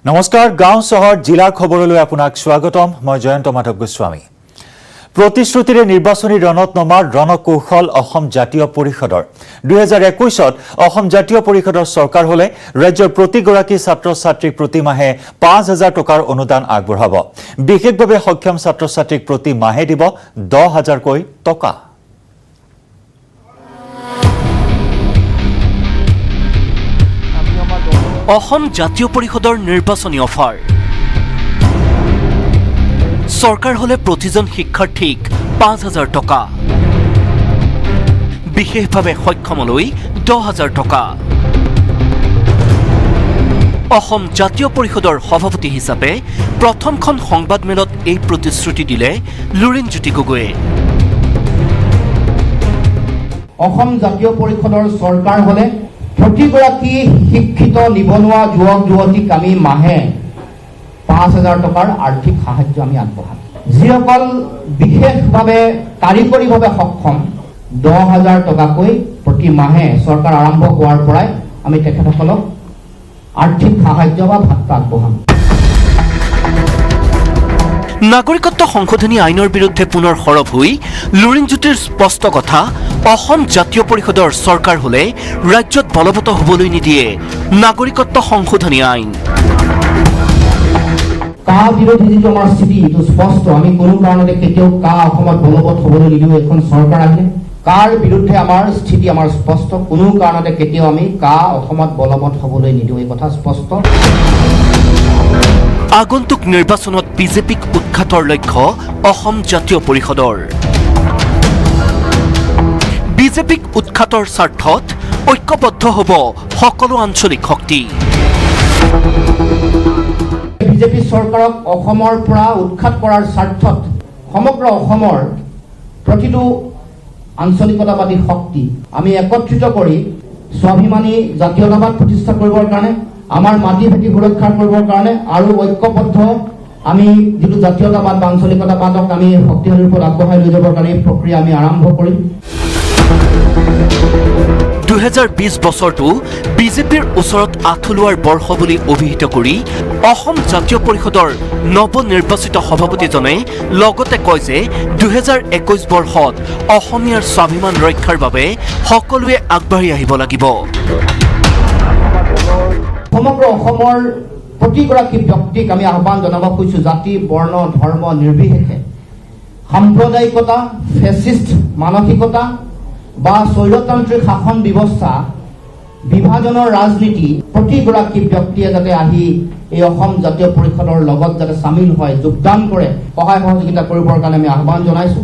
নমস্কাৰ গাঁও চহৰ জিলাৰ খবৰলৈ আপোনাক স্বাগতম মই জয়ন্ত মাধৱ গোস্বামী প্ৰতিশ্ৰুতিৰে নিৰ্বাচনী ৰণত নমাৰ ৰণকৌশল অসম জাতীয় পৰিষদৰ 2021ত অসম জাতীয় পৰিষদৰ চৰকাৰ হলে ৰাজ্যৰ প্ৰতিগৰাকী ছাত্ৰ ছাত্ৰীক প্ৰতি মাহে 5000 টকাৰ অনুদান আগবঢ়াব বিশেষভাৱে সক্ষম ছাত্ৰ ছাত্ৰীক প্ৰতি মাহে দিব 10000 কৈ টকা অসম জাতীয় পৰিষদৰ নিৰ্বাচনী অফাৰ চৰকাৰ হলে প্ৰতিজন শিক্ষাৰ্থীক 5000 টকা বিশেষভাৱে সক্ষমলৈ 10000 টকা অসম জাতীয় পৰিষদৰ সভাপতি হিচাপে প্ৰথমখন সংবাদমেলত এই প্ৰতিশ্ৰুতি দিলে লুৰিণজ্যোতি গগৈয়ে অসম জাতীয় পৰিষদৰ চৰকাৰ হলে প্ৰতিগৰাকী শিক্ষিত নিবনুৱা যুৱক যুৱতীক আমি মাহে 5000 টকাৰ আৰ্থিক সাহায্য আমি আগবঢ়াম যিসকল বিশেষভাৱে কাৰিকৰীভাৱে সক্ষম 10000 টকাকৈ প্ৰতি মাহে চৰকাৰ আৰম্ভ হোৱাৰ পৰাই আমি তেখেতসকলক আৰ্থিক সাহায্য বা ভাত্তা আগবঢ়াম নাগৰিকত্ব সংশোধনী আইনৰ বিৰুদ্ধে পুনৰ সৰব হৈ লুৰিণজ্যোতিৰ স্পষ্ট কথা অসম জাতীয় পৰিষদৰ চৰকাৰ হলে ৰাজ্যত বলবৎ হ'বলৈ নিদিয়ে নাগৰিকত্ব সংশোধনী আইন কা বিৰোধী যিটো আমাৰ স্থিতি এইটো স্পষ্ট আমি কোনো কাৰণতে কেতিয়াও কা অসমত বলবৎ হ'বলৈ নিদিওঁ এখন চৰকাৰ আহিলে কাৰ বিৰুদ্ধে আমাৰ স্থিতি আমাৰ স্পষ্ট কোনো কাৰণতে কেতিয়াও আমি কা অসমত বলবৎ হ'বলৈ নিদিওঁ এই কথা স্পষ্ট আগন্তুক নিৰ্বাচনত বিজেপিক উৎখাতৰ লক্ষ্য অসম জাতীয় পৰিষদৰ বিজেপিক উৎখাতৰ স্বাৰ্থত ঐক্যবদ্ধ হ'ব সকলো আঞ্চলিক শক্তি বিজেপি চৰকাৰক অসমৰ পৰা উৎখাত কৰাৰ স্বাৰ্থত সমগ্ৰ অসমৰ প্ৰতিটো আঞ্চলিকতাবাদী শক্তি আমি একত্ৰিত কৰি স্বাভিমানী জাতীয়তাবাদ প্ৰতিষ্ঠা কৰিবৰ কাৰণে আমাৰ মাটি ভেটি সুৰক্ষা কৰিবৰ কাৰণে আৰু ঐক্যবদ্ধ আমি যিটো জাতীয়তাবাদ বা আঞ্চলিকতাবাদক আমি শক্তিশালী ৰূপত আগবঢ়াই লৈ যাবৰ কাৰণে এই প্ৰক্ৰিয়া আমি আৰম্ভ কৰিম 2020 বছৰটো বিজেপিৰ ওচৰত আঁঠুলোৱাৰ বৰ্ষ বুলি অভিহিত কৰি অসম জাতীয় পৰিষদৰ নৱনিৰ্বাচিত সভাপতিজনে লগতে কয় যে 2021 বৰ্ষত অসমীয়াৰ স্বাভিমান ৰক্ষাৰ বাবে সকলোৱে আগবাঢ়ি আহিব লাগিব সমগ্ৰ অসমৰ প্ৰতিগৰাকী ব্যক্তিক আমি আহ্বান জনাব খুজিছো জাতি বৰ্ণ ধৰ্ম নিৰ্বিশেষে সাম্প্ৰদায়িকতা ফেচিষ্ট মানসিকতা বা স্বৈৰতান্ত্ৰিক শাসন ব্যৱস্থা বিভাজনৰ ৰাজনীতি প্ৰতিগৰাকী ব্যক্তিয়ে যাতে আহি এই অসম জাতীয় পৰিষদৰ লগত যাতে সামিল হয় যোগদান কৰে সহায় সহযোগিতা কৰিবৰ কাৰণে আমি আহ্বান জনাইছো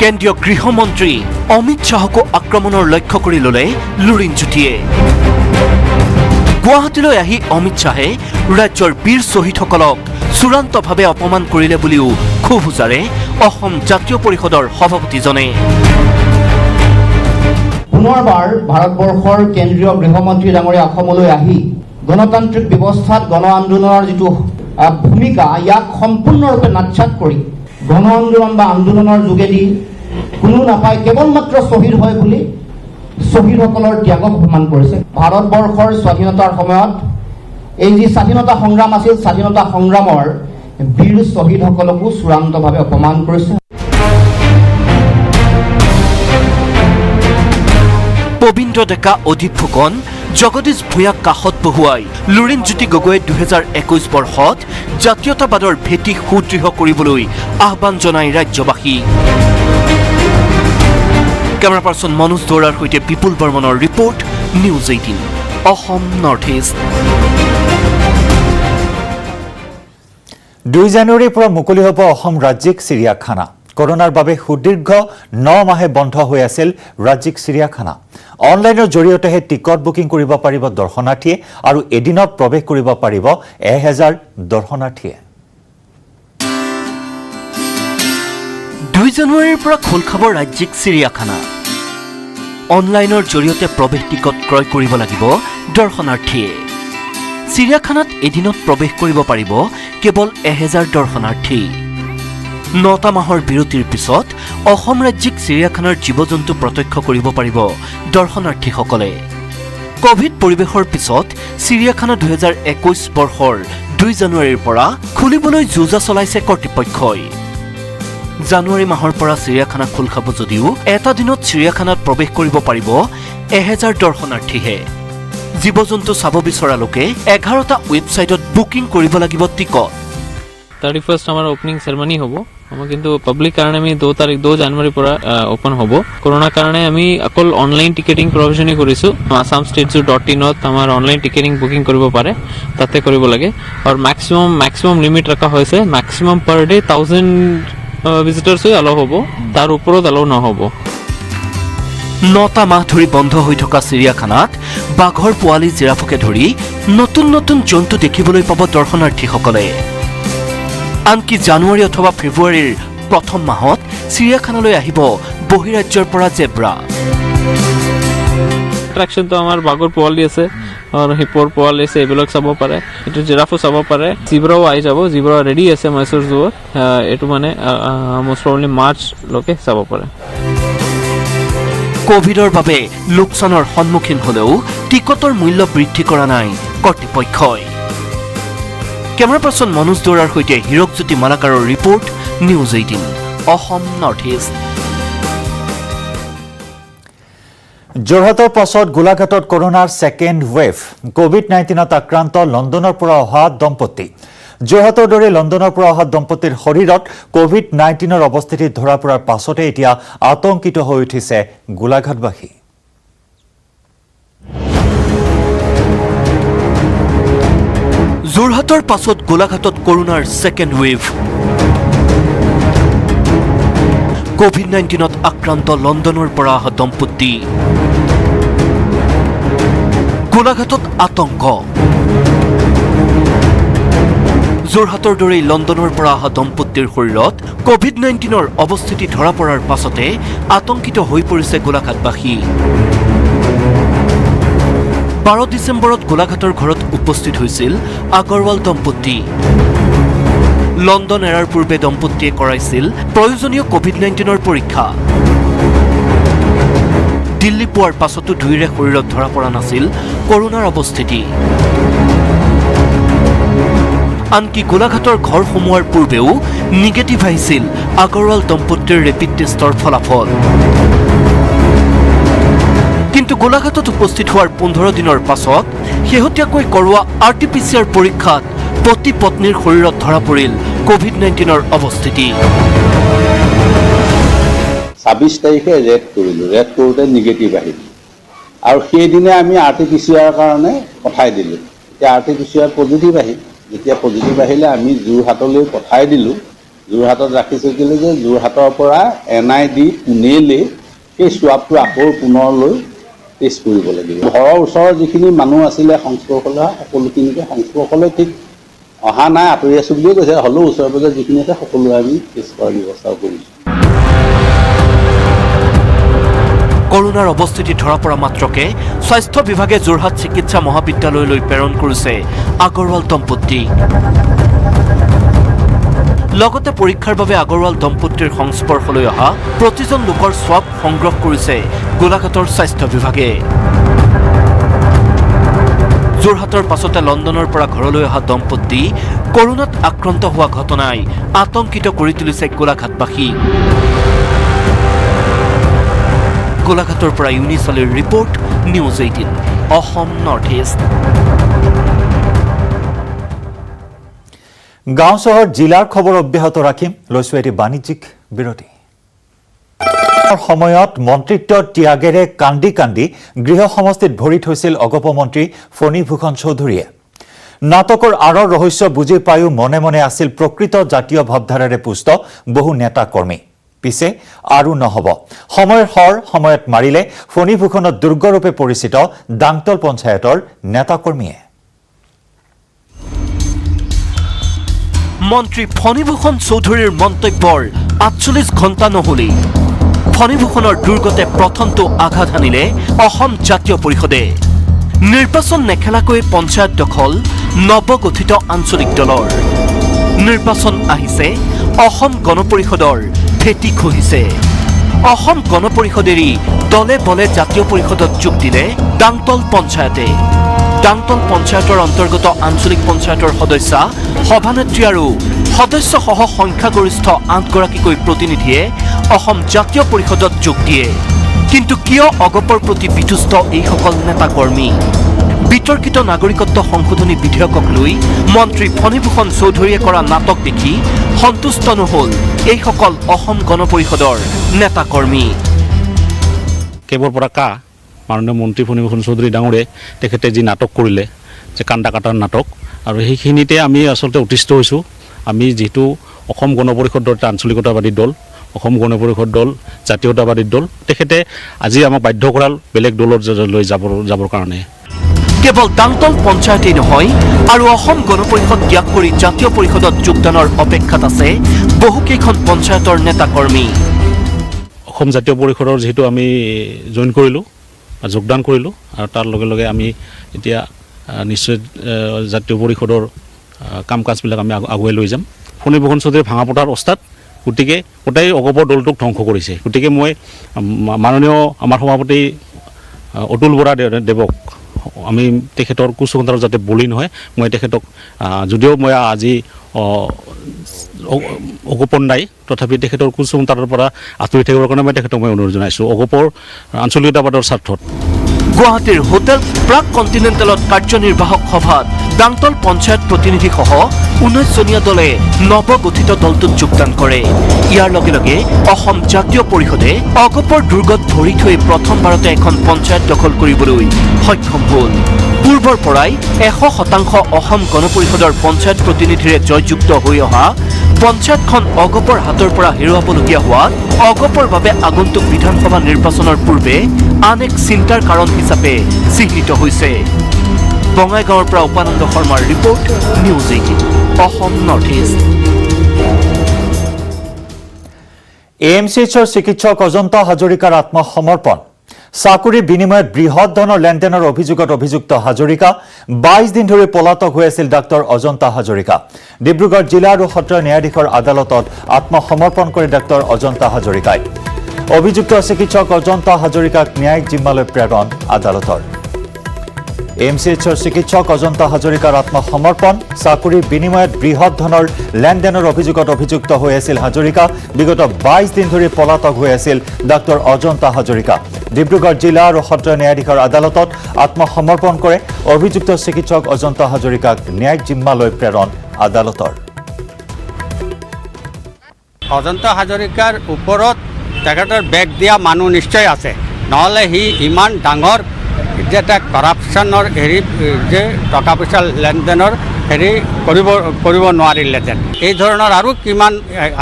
কেন্দ্ৰীয় গৃহমন্ত্ৰী অমিত শ্বাহকো আক্ৰমণৰ লক্ষ্য কৰি ল'লে লুৰিণজ্যোতিয়ে গুৱাহাটীলৈ আহি অমিত শ্বাহে ৰাজ্যৰ বীৰ শ্বহীদসকলক চূড়ান্তভাৱে অপমান কৰিলে বুলিও ক্ষোভ উজাৰে অসম জাতীয় পৰিষদৰ সভাপতিজনে পুনৰবাৰ ভাৰতবৰ্ষৰ কেন্দ্ৰীয় গৃহমন্ত্ৰী ডাঙৰীয়া অসমলৈ আহি গণতান্ত্ৰিক ব্যৱস্থাত গণ আন্দোলনৰ যিটো ভূমিকা ইয়াক সম্পূৰ্ণৰূপে নাৎসাত কৰি গণ আন্দোলন বা আন্দোলনৰ যোগেদি কোনো নাপায় কেৱল মাত্ৰ শ্বহীদ হয় বুলি শ্বহীদসকলৰ ত্যাগক অপমান কৰিছে ভাৰতবৰ্ষৰ স্বাধীনতাৰ সময়ত এই যি স্বাধীনতা সংগ্ৰাম আছিল স্বাধীনতা সংগ্ৰামৰ বীৰ শ্বহীদসকলকো চূড়ান্তভাৱে অপমান কৰিছে পবিন্দ্ৰ ডেকা অধিক ফুকন জগদীশ ভূঞাক কাষত বহুৱাই লুৰিণজ্যোতি গগৈয়ে 2021 বৰ্ষত জাতীয়তাবাদৰ ভেটি সুদৃঢ় কৰিবলৈ আহ্বান জনায় ৰাজ্যবাসী কেমেৰা পাৰ্চন মনোজ দৌৰাৰ সৈতে বিপুল বৰ্মনৰ report news 18 Assam north east 2 জানুৱাৰীৰ পৰা মুকলি হ'ব অসম ৰাজ্যিক চিৰিয়াখানা কৰোনাৰ বাবে সুদীৰ্ঘ 9 মাহে বন্ধ হৈ আছিল ৰাজ্যিক চিৰিয়াখানা অনলাইনৰ জৰিয়তেহে টিকট বুকিং কৰিব পাৰিব দৰ্শনাৰ্থীয়ে আৰু এদিনত প্ৰৱেশ কৰিব পাৰিব 1000 দৰ্শনাৰ্থীয়ে 2 জানুৱাৰীৰ পৰা খোল খাব ৰাজ্যিক চিৰিয়াখানা অনলাইনৰ জৰিয়তে প্ৰৱেশ টিকট ক্ৰয় কৰিব লাগিব দৰ্শনাৰ্থীয়ে চিৰিয়াখানাত এদিনত প্ৰৱেশ কৰিব পাৰিব কেৱল 1000 দৰ্শনাৰ্থী 9টা মাহৰ বিৰতিৰ পিছত অসম ৰাজ্যিক চিৰিয়াখানাৰ জীৱ-জন্তু প্ৰত্যক্ষ কৰিব পাৰিব দৰ্শনাৰ্থীসকলে কোভিড পৰিৱেশৰ পিছত চিৰিয়াখানা 2021 বৰ্ষৰ 2 জানুৱাৰীৰ পৰা খুলিবলৈ যোজা চলাইছে কৰ্তৃপক্ষই। জানুৱাৰী মাহৰ পৰা চিৰিয়াখানা খোল খাব যদিও এটা দিনত চিৰিয়াখানাত প্ৰৱেশ কৰিব পাৰিব 1000 দৰ্শনাৰ্থীহে। জীৱ-জন্তু চাব বিচৰা লোকে 11টা ৱেবছাইটত বুকিং কৰিব লাগিব টিকট। 31st আমাৰ ওপেনিং সেৰেমনি হ'ব। আমাৰ কিন্তু পাব্লিক কাৰণে আমি 2 জানুৱাৰীৰ পৰা ওপেন হ'ব। কৰোনাৰ কাৰণে আমি অকল অনলাইন টিকেটিং প্ৰভিজনই কৰিছো। assamstates.in ত আমাৰ অনলাইন টিকেটিং বুকিং কৰিব পাৰে, তাতে কৰিব লাগে। আৰু ম্যাক্সিমাম লিমিট ৰখা হৈছে, maximum per day 1000 visitors allow হ'ব, তাৰ ওপৰত এলাও নহ'ব। 9টা মাহ ধৰি বন্ধ হৈ থকা চিৰিয়াখানাত বাঘৰ পোৱালি জিৰাফকে ধৰি নতুন নতুন জন্তু দেখিবলৈ পাব দৰ্শনাৰ্থীসকলে। আনকি জানুৱাৰী অথবা ফেব্ৰুৱাৰীৰ প্ৰথম মাহত চিৰিয়াখানালৈ আহিব বহিৰাজ্যৰ পৰা জেব্ৰা। এট্ৰাকশ্যনটো আমাৰ বাঘৰ পোৱালি আছে আৰু হিপৰ পোৱালি আছে, এইবিলাক চাব পাৰে। এইটো জিৰাফো চাব পাৰে, জিব্ৰাও আহি যাব। জিব্ৰা ৰেডি আছে মহীশূৰ জুত। এইটো মানে মষ্ট প্ৰবলি মাৰ্চলৈকে চাব পাৰে। কোভিডৰ বাবে লোকচানৰ সন্মুখীন হলেও টিকটৰ মূল্য বৃদ্ধি কৰা নাই কৰ্তৃপক্ষই। কেমেৰা পাৰ্চন মনোজ দৌৰাৰ সৈতে হীৰকজ্যোতি মালাকাৰৰ report, news 18 Assam north east. যোৰহাটৰ পাছত গোলাঘাটত কৰোনাৰ ছেকেণ্ড ৱেভ। কোভিড-19ত আক্ৰান্ত লণ্ডনৰ পৰা অহা দম্পতি। যোৰহাটৰ দৰে লণ্ডনৰ পৰা অহা দম্পতিৰ শৰীৰত কোভিড-19ৰ অৱস্থিতি ধৰা পৰাৰ পাছতে এতিয়া আতংকিত হৈ উঠিছে গোলাঘাটবাসী। যোৰহাটৰ পাছত গোলাঘাটত কৰোনাৰ ছেকেণ্ড ৱেভ। কোভিড-19ত আক্ৰান্ত লণ্ডনৰ পৰা অহা দম্পতি। গোলাঘাটত আতংক। যোৰহাটৰ দৰেই লণ্ডনৰ পৰা অহা দম্পতিৰ শৰীৰত কোভিড-19ৰ অৱস্থিতি ধৰা পৰাৰ পাছতে আতংকিত হৈ পৰিছে গোলাঘাটবাসী। 12 ডিচেম্বৰত গোলাঘাটৰ ঘৰত উপস্থিত হৈছিল আগৰৱাল দম্পতি। লণ্ডন এৰাৰ পূৰ্বে দম্পতিয়ে কৰাইছিল প্ৰয়োজনীয় কোভিড-19ৰ পৰীক্ষা। দিল্লী পোৱাৰ পাছতো দুয়োৰে শৰীৰত ধৰা পৰা নাছিল কৰোনাৰ অৱস্থিতি। আনকি গোলাঘাটৰ ঘৰ সোমোৱাৰ পূৰ্বেও নিগেটিভ আহিছিল আগৰৱাল দম্পতিৰ ৰেপিড টেষ্টৰ ফলাফল। কিন্তু গোলাঘাটত উপস্থিত হোৱাৰ 15 দিনৰ পাছত শেহতীয়াকৈ কৰোৱা RT-PCR পৰীক্ষাত পতি পত্নীৰ শৰীৰত ধৰা পৰিল কোভিড-19ৰ অৱস্থিতি। 26 তাৰিখে ৰেড কৰিলোঁ, ৰেড কৰোঁতে নিগেটিভ আহিল আৰু সেইদিনে আমি RT-PCR কাৰণে পঠাই দিলোঁ। এতিয়া RT-PCR পজিটিভ আহিল। যেতিয়া পজিটিভ আহিলে আমি যোৰহাটলৈ পঠাই দিলোঁ। যোৰহাটত ৰাখি থৈছিলোঁ যে যোৰহাটৰ পৰা NID পুনেলৈ সেই স্বাবটো আকৌ পুনৰ লৈ টেষ্ট কৰিব লাগিব। ঘৰৰ ওচৰৰ যিখিনি মানুহ আছিলে সংস্পৰ্শলৈ সকলোখিনিকে সংস্পৰ্শলৈ ঠিক অহা নাই, আঁতৰি আছোঁ বুলিয়ে কৈছে। হ'লেও ওচৰে পাজৰে যিখিনি আছে সকলোৱে আমি টেষ্ট কৰাৰ ব্যৱস্থাও কৰিছোঁ। কৰোনাৰ অৱস্থিতি ধৰা পৰা মাত্ৰকে স্বাস্থ্য বিভাগে যোৰহাট চিকিৎসা মহাবিদ্যালয়লৈ প্ৰেৰণ কৰিছে আগৰৱাল দম্পতি। লগতে পৰীক্ষাৰ বাবে আগৰৱাল দম্পতিৰ সংস্পৰ্শলৈ অহা প্ৰতিজন লোকৰ স্বাব সংগ্ৰহ কৰিছে গোলাঘাটৰ স্বাস্থ্য বিভাগে। যোৰহাটৰ পাছতে লণ্ডনৰ পৰা ঘৰলৈ অহা দম্পতি কৰোনাত আক্ৰান্ত হোৱা ঘটনাই আতংকিত কৰি তুলিছে গোলাঘাটবাসী। গোলাঘাটৰ পৰা ইউনিছ আলীৰ report, news 18 Assam north east. গাঁও চহৰ জিলাৰ খবৰ অব্যাহত ৰাখিম। লৈছো এটি বাণিজ্যিক বিৰতি। সময়ত মন্ত্ৰিত্ব ত্যাগেৰে কান্দি কান্দি গৃহ সমষ্টিত ভৰি থৈছিল অগপ মন্ত্ৰী ফণীভূষণ চৌধুৰীয়ে। নাটকৰ আঁৰৰ ৰহস্য বুজি পায়ো মনে মনে আছিল প্ৰকৃত জাতীয় ভাৱধাৰাৰে পুষ্ট বহু নেতা কৰ্মী। পিছে আৰু নহ'ব। সময়ৰ হৰ সময়ত মাৰিলে ফণীভূষণত দুৰ্গৰূপে পৰিচিত দাংতল পঞ্চায়তৰ নেতাকৰ্মীয়ে। মন্ত্ৰী ফণীভূষণ চৌধুৰীৰ মন্তব্যৰ 48 ঘণ্টা নহলেই ফণীভূষণৰ দুৰ্গতে প্ৰথমটো আঘাত হানিলে অসম জাতীয় পৰিষদে। নিৰ্বাচন নেখেলাকৈ পঞ্চায়ত দখল নৱগঠিত আঞ্চলিক দলৰ। নিৰ্বাচন আহিছে, অসম গণ পৰিষদৰ ভেটি খহিছে। অসম গণ পৰিষদ এৰি দলে বলে জাতীয় পৰিষদত যোগ দিলে ডাংতল পঞ্চায়তে। ডাংতল পঞ্চায়তৰ অন্তৰ্গত আঞ্চলিক পঞ্চায়তৰ সদস্যা সভানেত্ৰী আৰু সদস্যসহ সংখ্যাগৰিষ্ঠ 8 গৰাকীকৈ প্ৰতিনিধিয়ে অসম জাতীয় পৰিষদত যোগ দিয়ে। কিন্তু কিয় অগপৰ প্ৰতি বিতুষ্ট এইসকল নেতাকৰ্মী? বিতৰ্কিত নাগৰিকত্ব সংশোধনী বিধেয়কক লৈ মন্ত্ৰী ফণীভূষণ চৌধুৰীয়ে কৰা নাটক দেখি সন্তুষ্ট নহল এইসকল অসম গণ পৰিষদৰ নেতাকৰ্মী। কেৱৰ পৰা মাননীয় মন্ত্ৰী ফণীভূষণ চৌধুৰী ডাঙৰীয়ে তেখেতে যি নাটক কৰিলে, যে কান্দা কাটাৰ নাটক, আৰু সেইখিনিতে আমি আচলতে অতিষ্ঠ হৈছোঁ। আমি যিহেতু অসম গণ পৰিষদৰ এটা আঞ্চলিকতাবাদী দল, অসম গণ পৰিষদ দল জাতীয়তাবাদী দল, তেখেতে আজি আমাক বাধ্য কৰাল বেলেগ দলত লৈ যাবৰ কাৰণে। কেৱল ডাংতল পঞ্চায়তেই নহয়, আৰু অসম গণ পৰিষদ ত্যাগ কৰি জাতীয় পৰিষদত যোগদানৰ অপেক্ষাত আছে বহুকেইখন পঞ্চায়তৰ নেতাকৰ্মী। অসম জাতীয় পৰিষদৰ যিহেতু আমি জইন কৰিলোঁ, যোগদান কৰিলোঁ, আৰু তাৰ লগে লগে আমি এতিয়া নিশ্চয় জাতীয় পৰিষদৰ কাম কাজবিলাক আমি আগুৱাই লৈ যাম। ফণীভূষণ চৌধুৰী ভাঙা পতাৰ অৱস্থাত গতিকে গোটেই অগপৰ দলটোক ধ্বংস কৰিছে। গতিকে মই মাননীয় আমাৰ সভাপতি অতুল বৰা দেৱক, আমি তেখেতৰ কুচকুণ্ঠাৰ যাতে বলি নহয়, মই তেখেতক যদিও মই আজি অগপন নাই, তথাপি তেখেতৰ কুচকুণ্ঠাৰ পৰা আঁতৰি থাকিবৰ কাৰণে তেখেতক মই অনুৰোধ জনাইছোঁ অগপৰ আঞ্চলিকতাবাদৰ স্বাৰ্থত। গুৱাহাটীৰ হোটেল প্ৰাগ কণ্টিনেণ্টেলত কাৰ্যনিৰ্বাহক সভাত ডাংতল পঞ্চায়ত প্ৰতিনিধিসহ 19 জনীয়া দলে নৱগঠিত দলটোত যোগদান কৰে। ইয়াৰ লগে লগে অসম জাতীয় পৰিষদে অগপৰ দুৰ্গত ভৰি থৈ প্ৰথমবাৰতে এখন পঞ্চায়ত দখল কৰিবলৈ সক্ষম হ'ল। পূৰ্বৰ পৰাই 100% অসম গণ পৰিষদৰ পঞ্চায়ত প্ৰতিনিধিৰে জয়যুক্ত হৈ অহা পঞ্চায়তখন অগপৰ হাতৰ পৰা হেৰুৱাবলগীয়া হোৱাত অগপৰ বাবে আগন্তুক বিধানসভা নিৰ্বাচনৰ পূৰ্বে আন এক চিন্তাৰ কাৰণ হিচাপে চিহ্নিত হৈছে। বঙাইগাঁৱৰ পৰা উপানন্দ শৰ্মাৰ report, news 18 Assam north east. AMCHৰ চিকিৎসক অজন্ত হাজৰিকাৰ আত্মসমৰ্পণ। চাকৰিৰ বিনিময়ত বৃহৎ ধনৰ লেনদেনৰ অভিযোগত অভিযুক্ত হাজৰিকা 22 দিন ধৰি পলাতক হৈ আছিল ডাক্তৰ অজন্ত হাজৰিকা। ডিব্ৰুগড় জিলা আৰু সত্ৰ ন্যায়াধীশৰ আদালতত আত্মসমৰ্পণ কৰে ডাক্তৰ অজন্ত হাজৰিকাই। অভিযুক্ত চিকিৎসক অজন্ত হাজৰিকাক ন্যায়িক জিম্মালৈ প্ৰেৰণ আদালতৰ। AMCHৰ চিকিৎসক অজন্ত হাজৰিকাৰ আত্মসমৰ্পণ। চাকৰিৰ বিনিময়ত বৃহৎ ধনৰ লেনদেনৰ অভিযোগত অভিযুক্ত হৈ আছিল হাজৰিকা। বিগত 22 দিন ধৰি পলাতক হৈ আছিল ডাক্তৰ অজন্ত হাজৰিকা। ডিব্ৰুগড় জিলা আৰু সত্ৰ ন্যায়াধীশৰ আদালতত আত্মসমৰ্পণ কৰে অভিযুক্ত চিকিৎসক অজন্ত হাজৰিকাক ন্যায়িক জিম্মালৈ প্ৰেৰণ আদালতৰ। অজন্ত হাজৰিকাৰ ওপৰত তেখেতৰ বেগ দিয়া মানুহ নিশ্চয় আছে, নহ'লে সি ইমান ডাঙৰ যে এটা কৰাপশ্যনৰ হেৰি যে টকা পইচা লেনদেনৰ হেৰি কৰিব নোৱাৰিলেহেঁতেন। এই ধৰণৰ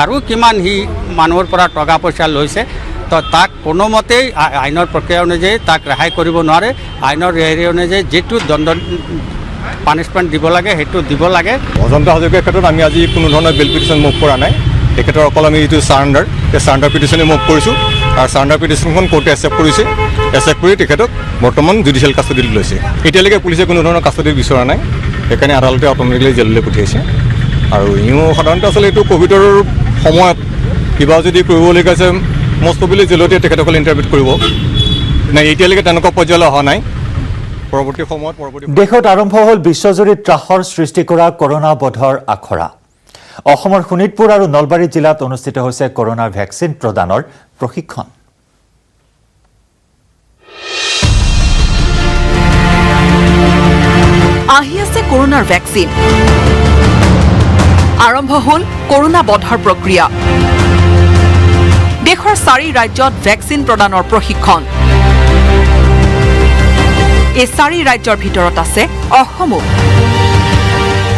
আৰু কিমান সি মানুহৰ পৰা টকা পইচা লৈছে, তো তাক কোনোমতেই আইনৰ প্ৰক্ৰিয়া অনুযায়ী তাক ৰেহাই কৰিব নোৱাৰে। আইনৰ হেৰি অনুযায়ী যিটো দণ্ড পানিছমেণ্ট দিব লাগে সেইটো দিব লাগে। অজন্ত হাজৰিকাৰ ক্ষেত্ৰত আমি আজি কোনো ধৰণৰ বেল পিটিশ্যন মুভ কৰা নাই। তেখেতৰ অকল আমি যিটো চাৰেণ্ডাৰ, সেই চাৰেণ্ডাৰ পিটিশ্যনেই মুভ কৰিছোঁ, আৰু চাৰেণ্ডাৰ পিটিশ্যনখন কোৰ্টে একচেপ্ট কৰিছে। একচেপ্ট কৰি তেখেতক বৰ্তমান জুডিচিয়েল কাষ্টডিত লৈছে। এতিয়ালৈকে পুলিচে কোনো ধৰণৰ কাষ্টডি বিচৰা নাই, সেইকাৰণে আদালতে অট'মেটিকলি জেললৈ পঠিয়াইছে। আৰু ইও সাধাৰণতে আচলতে এইটো ক'ভিডৰ সময়ত কিবা যদি কৰিবলগীয়া আছে মষ্ট প্ৰবেবলি জেলতে তেখেতসকলে ইণ্টাৰভিউ কৰিব। নাই, এতিয়ালৈকে তেনেকুৱা পৰ্যায়লৈ অহা নাই। পৰৱৰ্তী সময়ত দেশত আৰম্ভ হ'ল বিশ্বজুৰি ত্ৰাসৰ সৃষ্টি কৰা কৰোনা বধৰ আখৰা। অসমৰ শোণিতপুৰ আৰু নলবাৰী জিলাত অনুষ্ঠিত হৈছে কৰোনাৰ ভেকচিন প্ৰদানৰ প্ৰশিক্ষণ। আহি আছে কৰোনাৰ ভেকচিন। আৰম্ভ হ'ল কৰোনা বধৰ প্ৰক্ৰিয়া। দেশৰ 4 ৰাজ্যত ভেকচিন প্ৰদানৰ প্ৰশিক্ষণ। এই 4 ৰাজ্যৰ ভিতৰত আছে অসমো।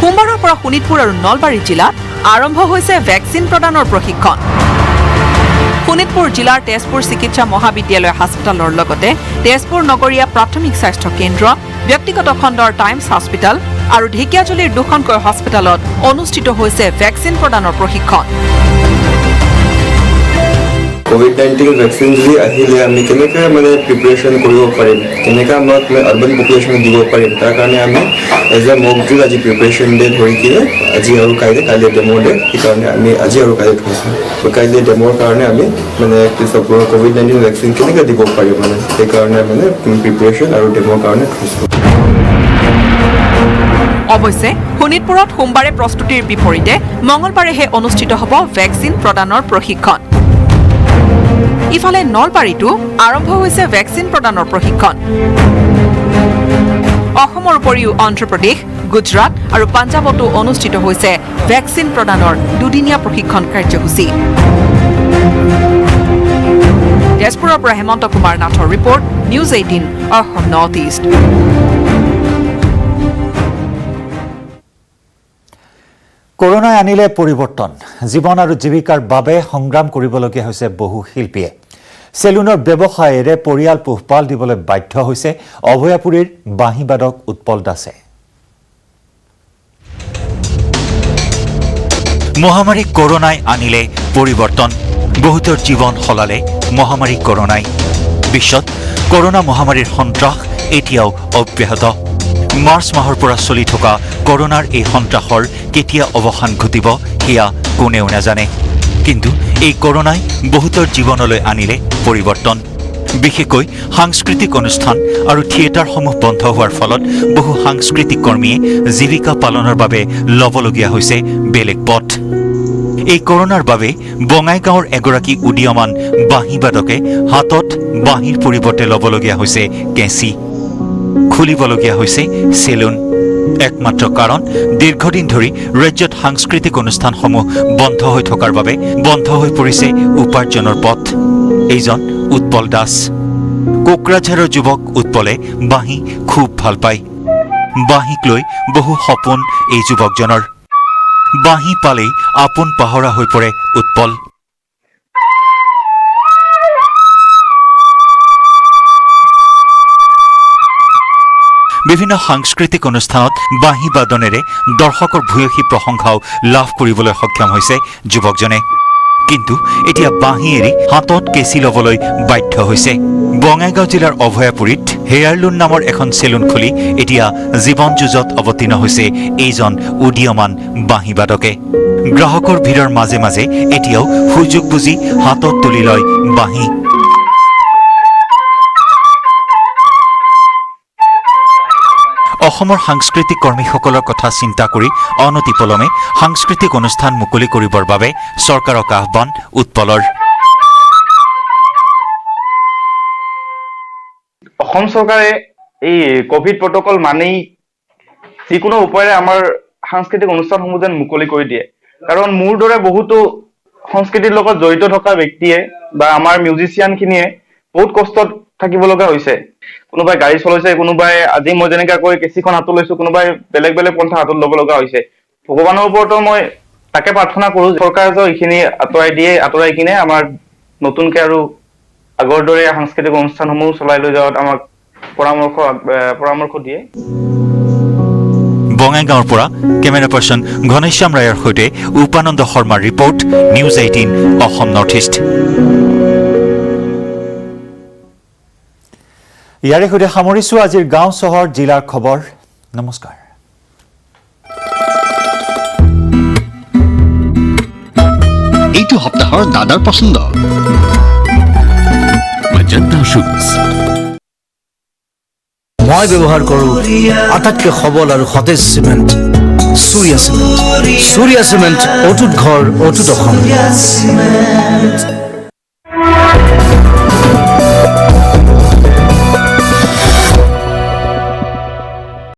সোমবাৰৰ পৰা শোণিতপুৰ আৰু নলবাৰী জিলাত আৰম্ভ হৈছে ভেকচিন প্ৰদানৰ প্ৰশিক্ষণ। শোণিতপুৰ জিলাৰ তেজপুৰ চিকিৎসা মহাবিদ্যালয় হাস্পতালৰ লগতে তেজপুৰ নগৰীয়া প্ৰাথমিক স্বাস্থ্য কেন্দ্ৰ, ব্যক্তিগত খণ্ডৰ টাইমছ হস্পিটেল আৰু ঢেকিয়াজুলিৰ 2খনকৈ হস্পিটেলত অনুষ্ঠিত হৈছে ভেকচিন প্ৰদানৰ প্ৰশিক্ষণ। কোভিড-19 ভেকচিন যদি আহিলে আমি কেনেকৈ মানে প্ৰিপেৰেশ্যন কৰিব পাৰিম, কেনেকৈ আমাক আৰ্বান পপুলেশ্যনত দিব পাৰিম, তাৰ কাৰণে আমি এজ এ মক ড্ৰিল আজি প্ৰিপেৰেশ্যন ডে ধৰি কিনে আজি আৰু কাইলৈ ডেম'ৰ ডে, সেইকাৰণে আমি আজি আৰু কাইলৈ থৈছোঁ। কাইলৈ ডেম'ৰ কাৰণে আমি মানে কোভিড-19 ভেকচিন কেনেকৈ দিব পাৰিম মানে সেইকাৰণে মানে প্ৰিপেৰেশ্যন আৰু ডেম'ৰ কাৰণে থৈছোঁ। অৱশ্যে শোণিতপুৰত সোমবাৰে প্ৰস্তুতিৰ বিপৰীতে মঙলবাৰেহে অনুষ্ঠিত হ'ব ভেকচিন প্ৰদানৰ প্ৰশিক্ষণ। ইফালে নলবাৰীতো আৰম্ভ হৈছে ভেকচিন প্ৰদানৰ প্ৰশিক্ষণ। অসমৰ উপৰিও অন্ধ্ৰপ্ৰদেশ, গুজৰাট আৰু পাঞ্জাৱতো অনুষ্ঠিত হৈছে ভেকচিন প্ৰদানৰ দুদিনীয়া প্ৰশিক্ষণ কাৰ্যসূচী। তেজপুৰৰ পৰা হেমন্ত কুমাৰ নাথৰ report, news 18 Assam north east. কৰোনাই আনিলে পৰিৱৰ্তন। জীৱন আৰু জীৱিকাৰ বাবে সংগ্ৰাম কৰিবলগীয়া হৈছে বহু শিল্পীয়ে। চেলুনৰ ব্যৱসায়েৰে পৰিয়াল পোহপাল দিবলৈ বাধ্য হৈছে অভয়াপুৰীৰ বাঁহীবাদক উৎপল দাসে। মহামাৰী কৰোনাই আনিলে পৰিৱৰ্তন। বহুতৰ জীৱন সলালে মহামাৰী কৰোনাই। বিশ্বত কৰোনা মহামাৰীৰ সন্ত্ৰাস এতিয়াও অব্যাহত। মাৰ্চ মাহৰ পৰা চলি থকা কৰোনাৰ এই সন্ত্ৰাসৰ কেতিয়া অৱসান ঘটিব সেয়া কোনেও নাজানে। কিন্তু এই কৰোনাই বহুতৰ জীৱনলৈ আনিলে পৰিৱৰ্তন। বিশেষকৈ সাংস্কৃতিক অনুষ্ঠান আৰু থিয়েটাৰসমূহ বন্ধ হোৱাৰ ফলত বহু সাংস্কৃতিক কৰ্মীয়ে জীৱিকা পালনৰ বাবে ল'বলগীয়া হৈছে বেলেগ পথ। এই কৰোনাৰ বাবে বঙাইগাঁৱৰ এগৰাকী উদীয়মান বাঁহীবাদকে হাতত বাঁহীৰ পৰিৱৰ্তে ল'বলগীয়া হৈছে কেঁচি, খুলিবলগীয়া হৈছে চেলুন। একমাত্ৰ কাৰণ দীৰ্ঘদিন ধৰি ৰাজ্যত সাংস্কৃতিক অনুষ্ঠানসমূহ বন্ধ হৈ থকাৰ বাবে বন্ধ হৈ পৰিছে উপাৰ্জনৰ পথ। এইজন উৎপল দাস। কোকৰাঝাৰৰ যুৱক উৎপলে বাঁহী খুব ভাল পায়। বাঁহীক লৈ বহু সপোন এই যুৱকজনৰ। বাঁহী পালেই আপোন পাহৰা হৈ পৰে উৎপল। বিভিন্ন সাংস্কৃতিক অনুষ্ঠানত বাঁহী বাদনেৰে দৰ্শকৰ ভূয়সী প্ৰশংসাও লাভ কৰিবলৈ সক্ষম হৈছে যুৱকজনে। কিন্তু এতিয়া বাঁহী এৰি হাতত কেঁচি ল'বলৈ বাধ্য হৈছে। বঙাইগাঁও জিলাৰ অভয়াপুৰীত হেয়াৰলুন নামৰ এখন চেলুন খুলি এতিয়া জীৱন যুঁজত অৱতীৰ্ণ হৈছে এইজন উদীয়মান বাঁহীবাদকে। গ্ৰাহকৰ ভিৰৰ মাজে মাজে এতিয়াও সুযোগ বুজি হাতত তুলি লয় বাঁহী। অসমৰ সাংস্কৃতিক কৰ্মীসকলৰ কথা চিন্তা কৰি অনতিপলমে সাংস্কৃতিক অনুষ্ঠান মুকলি কৰিবৰ বাবে চৰকাৰক আহ্বান উৎপলৰ। অসম চৰকাৰে এই কোভিড প্ৰটকল মানি যিকোনো উপায়েৰে আমাৰ সাংস্কৃতিক অনুষ্ঠানসমূহ যেন মুকলি কৰি দিয়ে। কাৰণ মোৰ দৰে বহুতো সংস্কৃতিৰ লগত জড়িত থকা ব্যক্তিয়ে বা আমাৰ মিউজিচিয়ানখিনিয়ে বহুত কষ্টত থাকিব লগা হৈছে। কোনোবাই গাড়ী চলাইছে, কোনোবাই আজি মই যেনেকৈ কেঁচিখন হাতত লৈছো, কোনোবাই বেলেগ বেলেগ পন্থা হাতত ল'ব লগা হৈছে। ভগৱানৰ ওপৰতো মই তাকে প্ৰাৰ্থনা কৰো চৰকাৰে যে এইখিনি আঁতৰাই কিনে আমাৰ নতুনকে আৰু আগৰ দৰে সাংস্কৃতিক অনুষ্ঠানসমূহ চলাই লৈ যোৱাত আমাক পৰামৰ্শ দিয়ে। বঙাইগাঁৱৰ পৰা কেমেৰা পাৰ্চন ঘনশ্যাম ৰায়ৰ সৈতে উপানন্দ শৰ্মাৰ report, news 18 Assam north east. ইয়াৰে সৈতে সামৰিছো আজিৰ গাঁও চহৰ জিলাৰ খবৰ। নমস্কাৰ। এইটো সপ্তাহৰ দাদাৰ পছন্দ মজন্তা শুজ। মই ব্যৱহাৰ কৰোঁ আটাইতকৈ সবল আৰু সতেজ চিমেণ্ট সূৰ্য চিমেণ্ট। সূৰ্য চিমেণ্ট অটুট ঘৰ, অটুট অসম।